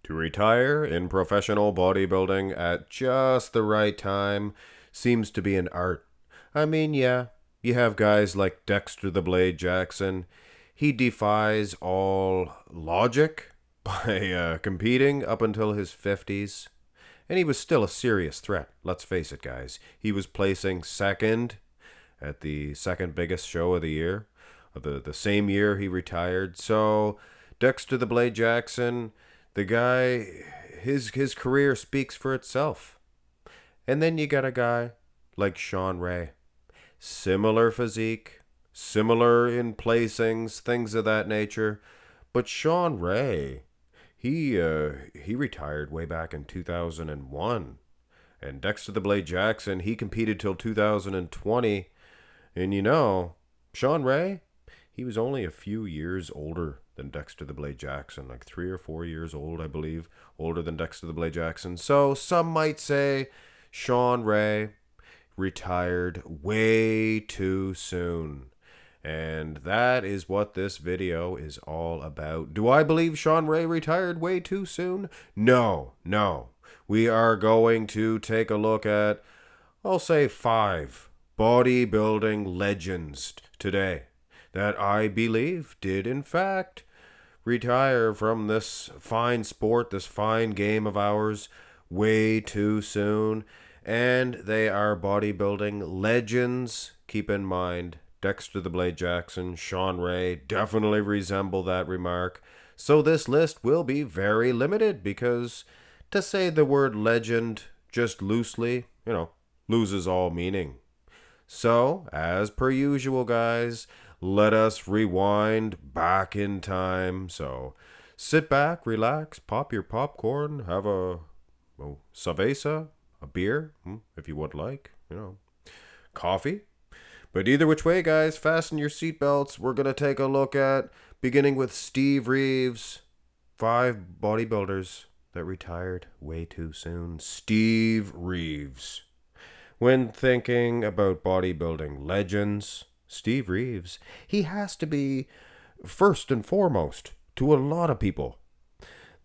To retire in professional bodybuilding at just the right time seems to be an art. I mean, yeah, you have guys like Dexter the Blade Jackson. He defies all logic by competing up until his 50s. And he was still a serious threat, let's face it, guys. He was placing second at the second biggest show of the year, the same year he retired. So, Dexter the Blade Jackson, the guy, his career speaks for itself. And then you got a guy like Sean Ray. Similar physique, similar in placings, things of that nature. But Sean Ray, he retired way back in 2001. And Dexter the Blade Jackson, he competed till 2020. And Sean Ray, he was only a few years older than Dexter the Blade Jackson, like 3 or 4 years old, I believe, older than Dexter the Blade Jackson. So some might say Sean Ray retired way too soon. And that is what this video is all about. Do I believe Sean Ray retired way too soon? No. We are going to take a look at, I'll say, 5 bodybuilding legends today that I believe did in fact retire from this fine sport, this fine game of ours, way too soon. And they are bodybuilding legends. Keep in mind, Dexter the Blade Jackson, Sean Ray definitely resemble that remark. So this list will be very limited because to say the word legend just loosely, loses all meaning. So, as per usual, guys, let us rewind back in time. So, sit back, relax, pop your popcorn, have a cerveza, a beer, if you would like, coffee. But either which way, guys, fasten your seatbelts. We're going to take a look at, beginning with Steve Reeves, 5 bodybuilders that retired way too soon. Steve Reeves. When thinking about bodybuilding legends, Steve Reeves, he has to be first and foremost to a lot of people.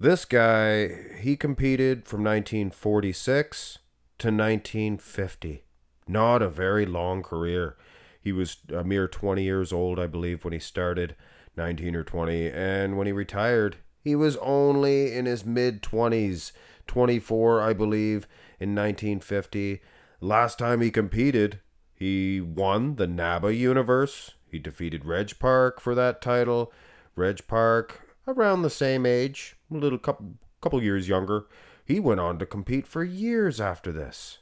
This guy, he competed from 1946 to 1950. Not a very long career. He was a mere 20 years old, I believe, when he started, 19 or 20. And when he retired, he was only in his mid-20s, 24, I believe, in 1950. Last time he competed, he won the NABBA Universe. He defeated Reg Park for that title. Reg Park, around the same age, a little couple years younger. He went on to compete for years after this.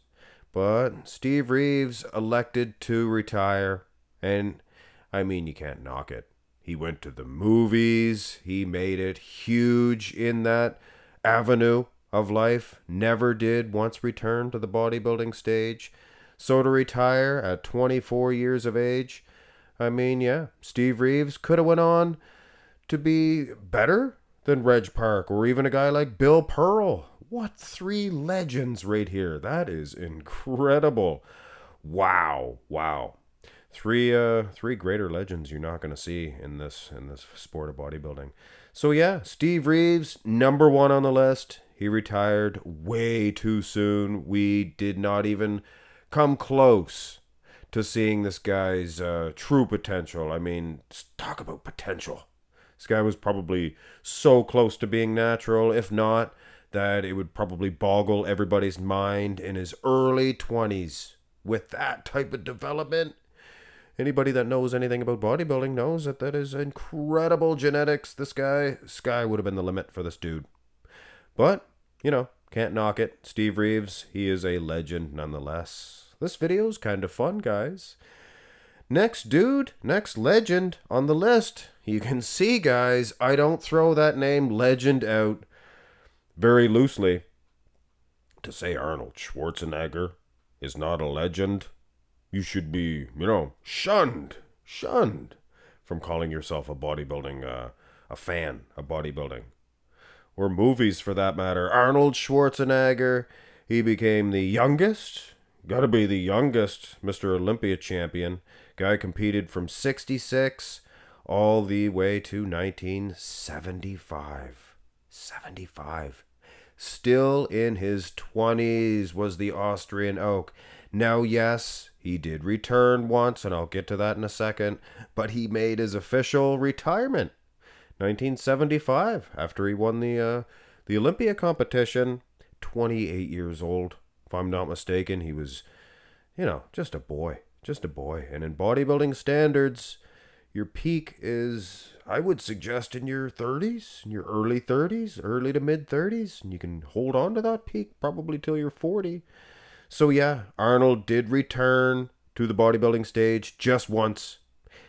But Steve Reeves elected to retire, and I mean, you can't knock it. He went to the movies. He made it huge in that avenue of life. Never did once return to the bodybuilding stage. So to retire at 24 years of age, I mean, yeah, Steve Reeves could have went on to be better than Reg Park or even a guy like Bill Pearl. What 3 legends right here. That is incredible. Wow. 3 greater legends you're not going to see in this sport of bodybuilding. So yeah, Steve Reeves, number 1 on the list. He retired way too soon. We did not even come close to seeing this guy's true potential. I mean, talk about potential. This guy was probably so close to being natural, if not, that it would probably boggle everybody's mind in his early 20s with that type of development. Anybody that knows anything about bodybuilding knows that is incredible genetics. Sky would have been the limit for this dude. But, can't knock it. Steve Reeves, he is a legend nonetheless. This video's kind of fun, guys. Next legend on the list. You can see, guys, I don't throw that name legend out very loosely. To say Arnold Schwarzenegger is not a legend, you should be, shunned from calling yourself a bodybuilding, a fan of bodybuilding. Or movies for that matter. Arnold Schwarzenegger, he became the youngest, gotta be the youngest Mr. Olympia champion. Guy competed from 66 all the way to 1975. 75. Still in his 20s was the Austrian oak. Now, yes, he did return once, and I'll get to that in a second, but he made his official retirement 1975 after he won the Olympia competition. 28 years old, if I'm not mistaken. He was, just a boy. Just a boy. And in bodybuilding standards, your peak is, I would suggest, in your 30s, in your early 30s, early to mid 30s. And you can hold on to that peak probably till you're 40. So yeah, Arnold did return to the bodybuilding stage just once.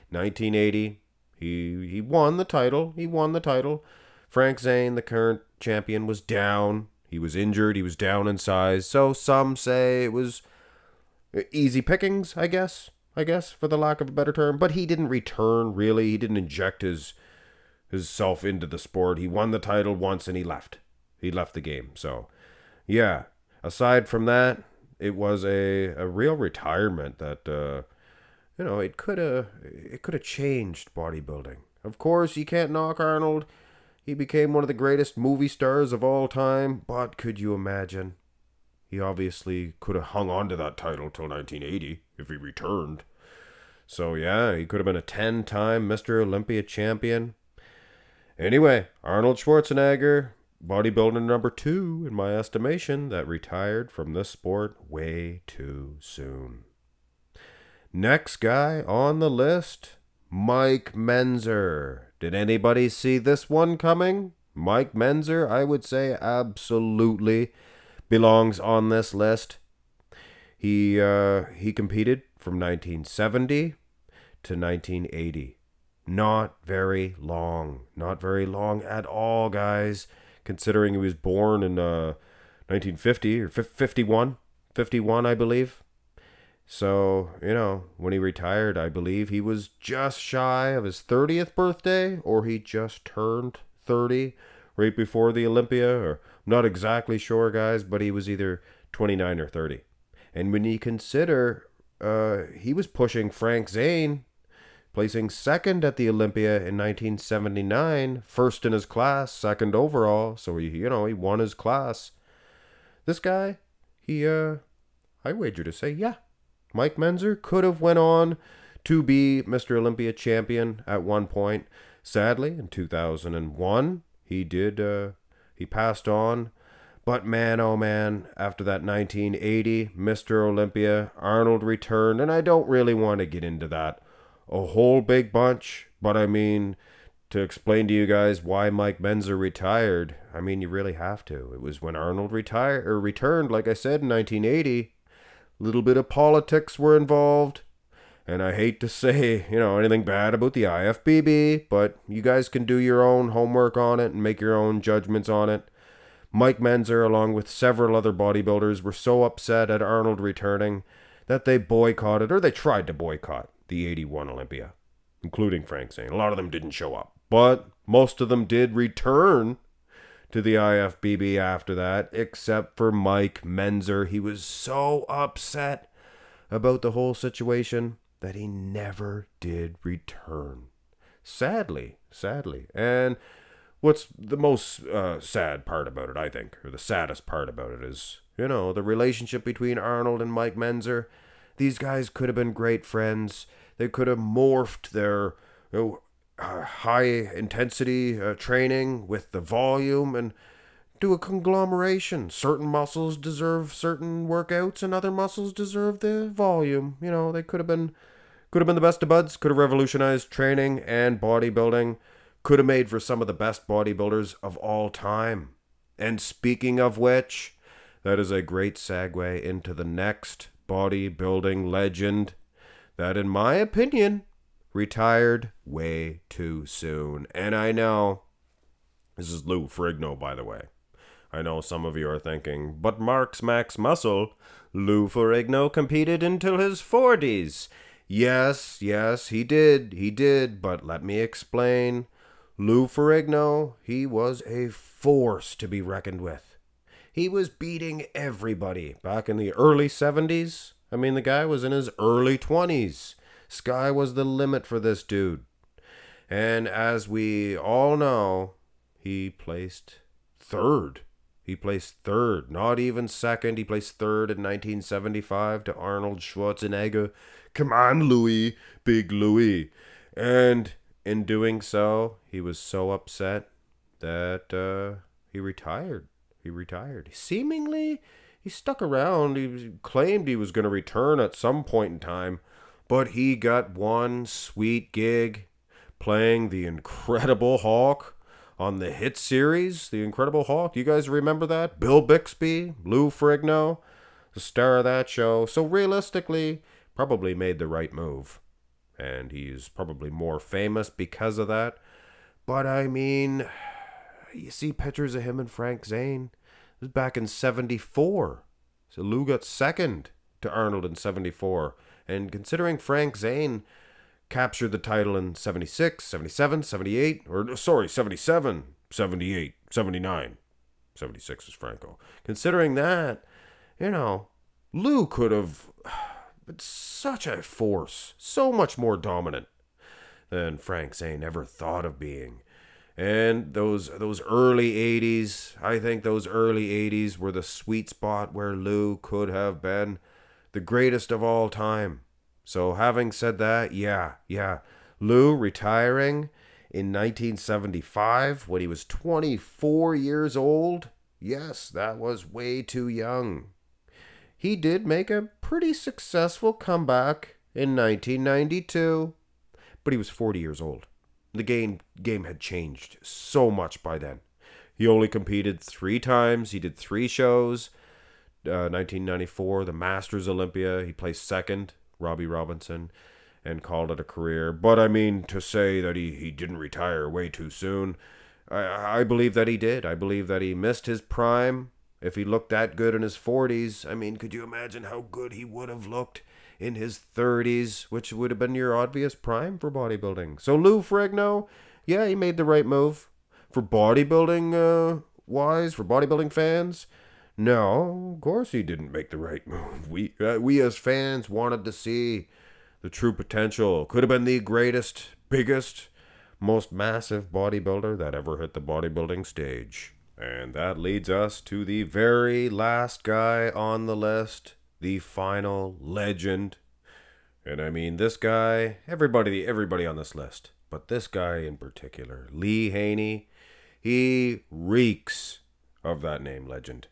1980. He won the title. He won the title. Frank Zane, the current champion, was down. He was injured. He was down in size. So some say it was easy pickings, I guess, for the lack of a better term. But he didn't return, really. He didn't inject his self into the sport. He won the title once and he left. He left the game. So, yeah. Aside from that, it was a real retirement that, it could have changed bodybuilding. Of course, you can't knock Arnold. He became one of the greatest movie stars of all time. But could you imagine? He obviously could have hung on to that title till 1980 if he returned. So yeah, he could have been a 10-time Mr. Olympia champion. Anyway, Arnold Schwarzenegger, bodybuilder number 2 in my estimation, that retired from this sport way too soon. Next guy on the list, Mike Mentzer. Did anybody see this one coming? Mike Mentzer, I would say absolutely belongs on this list. He competed from 1970 to 1980. Not very long. Not very long at all, guys. Considering he was born in 1950 or 51. 51, I believe. So, when he retired, I believe he was just shy of his 30th birthday, or he just turned 30 right before the Olympia, or I'm not exactly sure, guys, but he was either 29 or 30. And when you consider he was pushing Frank Zane, placing second at the Olympia in 1979, first in his class, second overall, so he won his class. This guy, I wager to say, yeah, Mike Mentzer could have went on to be Mr. Olympia champion at one point. Sadly, in 2001, he passed on. But man, oh man, after that 1980 Mr. Olympia, Arnold returned, and I don't really want to get into that a whole big bunch, but I mean, to explain to you guys why Mike Mentzer retired, I mean, you really have to. It was when Arnold returned, like I said, in 1980. Little bit of politics were involved, and I hate to say, anything bad about the IFBB, but you guys can do your own homework on it and make your own judgments on it. Mike Mentzer, along with several other bodybuilders, were so upset at Arnold returning that they boycotted, or they tried to boycott, the 81 Olympia, including Frank Zane. A lot of them didn't show up, but most of them did return to the IFBB after that, except for Mike Mentzer. He was so upset about the whole situation that he never did return. Sadly. And what's the most sad part about it, I think, or the saddest part about it is, the relationship between Arnold and Mike Mentzer. These guys could have been great friends. They could have morphed their high intensity training with the volume and do a conglomeration. Certain muscles deserve certain workouts and other muscles deserve the volume. They could have been the best of buds, could have revolutionized training and bodybuilding, could have made for some of the best bodybuilders of all time. And speaking of which, that is a great segue into the next bodybuilding legend that, in my opinion, retired way too soon. And I know, this is Lou Ferrigno, by the way. I know some of you are thinking, but Mark's Max Muscle, Lou Ferrigno competed until his 40s. Yes, he did, but let me explain. Lou Ferrigno, he was a force to be reckoned with. He was beating everybody back in the early 70s. I mean, the guy was in his early 20s. Sky was the limit for this dude. And as we all know, he placed third. He placed third, not even second. He placed third in 1975 to Arnold Schwarzenegger. Come on, Louis, big Louis. And in doing so, he was so upset that he retired. He retired. Seemingly, he stuck around. He claimed he was going to return at some point in time, but he got one sweet gig playing the Incredible Hulk on the hit series, The Incredible Hulk. You guys remember that? Bill Bixby, Lou Ferrigno, the star of that show. So realistically, probably made the right move. And he's probably more famous because of that. But I mean, you see pictures of him and Frank Zane. It was back in 74. So Lou got second to Arnold in 74. And considering Frank Zane captured the title in 76, 77, 78, 77, 78, 79. 76 was Franco. Considering that, Lou could have been such a force, so much more dominant than Frank Zane ever thought of being. And those early 80s, I think those early 80s were the sweet spot where Lou could have been the greatest of all time. So having said that, yeah, Lou retiring in 1975 when he was 24 years old, yes, that was way too young. He did make a pretty successful comeback in 1992, but he was 40 years old. The game had changed so much by then. He only competed 3 times. He did 3 shows. 1994, the Masters Olympia, he placed second. Robbie Robinson, and called it a career. But I mean, to say that he didn't retire way too soon, I believe that he did. I believe that he missed his prime. If he looked that good in his 40s, I mean, could you imagine how good he would have looked in his 30s, which would have been your obvious prime for bodybuilding? So Lou Ferrigno, yeah, he made the right move. For bodybuilding wise, for bodybuilding fans, no, of course he didn't make the right move. We as fans wanted to see the true potential. Could have been the greatest, biggest, most massive bodybuilder that ever hit the bodybuilding stage. And that leads us to the very last guy on the list, the final legend. And I mean, this guy, everybody on this list, but this guy in particular, Lee Haney, he reeks of that name, legend.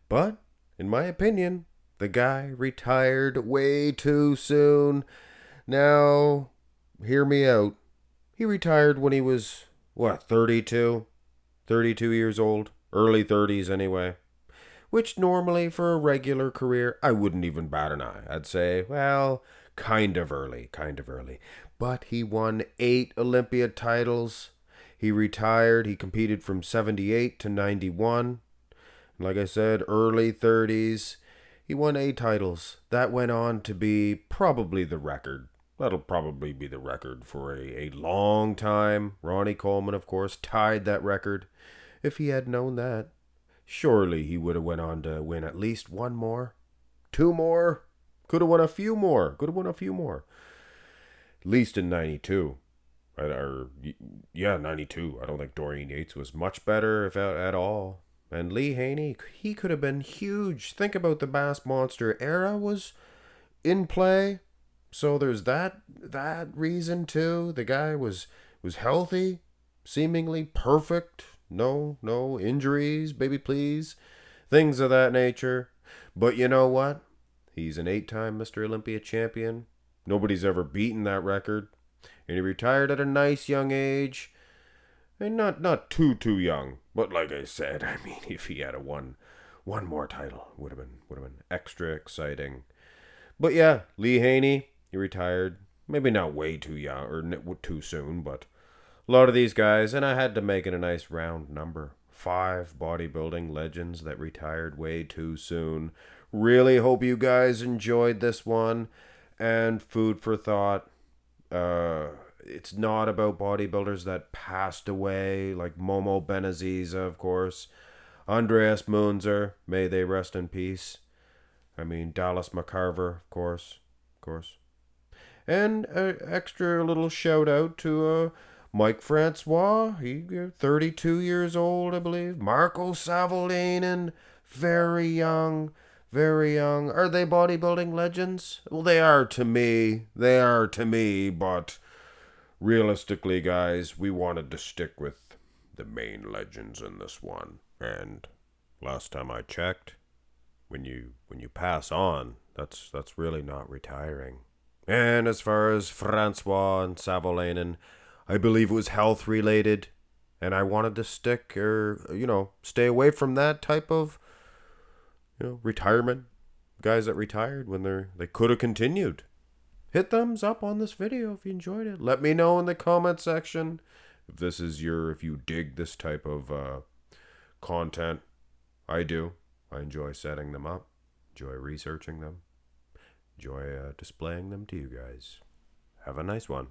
But, in my opinion, the guy retired way too soon. Now, hear me out. He retired when he was, 32? 32 years old. Early 30s anyway. Which normally for a regular career, I wouldn't even bat an eye. I'd say, well, kind of early. But he won 8 Olympia titles. He retired. He competed from 78 to 91. Like I said, early 30s. He won 8 titles. That went on to be probably the record. That'll probably be the record for a long time. Ronnie Coleman, of course, tied that record. If he had known that, surely he would have went on to win at least 1 more. 2 more. Could have won a few more. At least in 92. 92. I don't think Dorian Yates was much better, if at all. And Lee Haney, he could have been huge. Think about the Bass Monster era was in play. So there's that reason too. The guy was healthy, seemingly perfect. No injuries, baby please. Things of that nature. But you know what? He's an 8-time Mr. Olympia champion. Nobody's ever beaten that record. And he retired at a nice young age. And not too young, but like I said, I mean, if he had a one more title, would have been extra exciting. But yeah, Lee Haney, he retired. Maybe not way too young or too soon, but a lot of these guys, and I had to make it a nice round number. 5 bodybuilding legends that retired way too soon. Really hope you guys enjoyed this one, and food for thought. It's not about bodybuilders that passed away, like Momo Benaziza, of course. Andreas Munzer, may they rest in peace. I mean, Dallas McCarver, of course. And an extra little shout out to Mike Francois, he 32 years old, I believe. Marco Savolainen, very young, very young. Are they bodybuilding legends? Well, they are to me. They are to me, but realistically, guys, we wanted to stick with the main legends in this one. And last time I checked, when you pass on, that's really not retiring. And as far as Francois and Savolainen, I believe it was health related, and I wanted to stick or stay away from that type of retirement. Guys that retired when they could have continued. Hit thumbs up on this video if you enjoyed it. Let me know in the comment section if you dig this type of content. I do. I enjoy setting them up, enjoy researching them, enjoy displaying them to you guys. Have a nice one.